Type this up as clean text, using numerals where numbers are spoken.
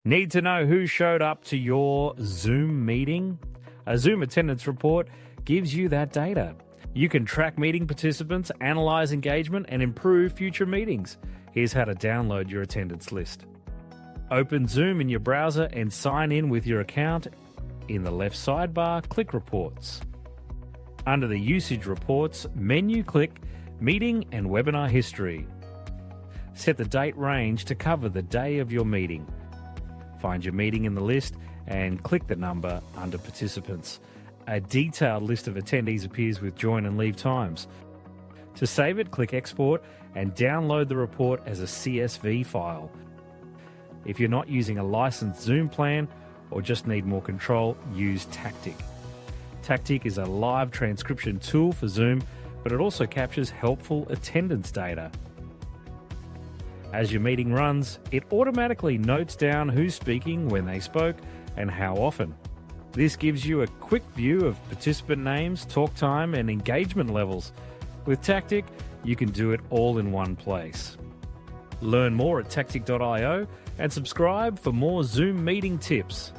Need to know who showed up to your Zoom meeting? A Zoom attendance report gives you that data. You can track meeting participants, analyze engagement, and improve future meetings. Here's how to download your attendance list. Open Zoom in your browser and sign in with your account. In the left sidebar, click Reports. Under the Usage Reports menu, click Meeting and Webinar History. Set the date range to cover the day of your meeting. Find your meeting in the list and click the number under Participants. A detailed list of attendees appears with join and leave times. To save it, click Export and download the report as a CSV file. If you're not using a licensed Zoom plan or just need more control, use Tactiq. Tactiq is a live transcription tool for Zoom, but it also captures helpful attendance data. As your meeting runs, it automatically notes down who's speaking, when they spoke, and how often. This gives you a quick view of participant names, talk time, and engagement levels. With Tactiq, you can do it all in one place. Learn more at tactiq.io and subscribe for more Zoom meeting tips.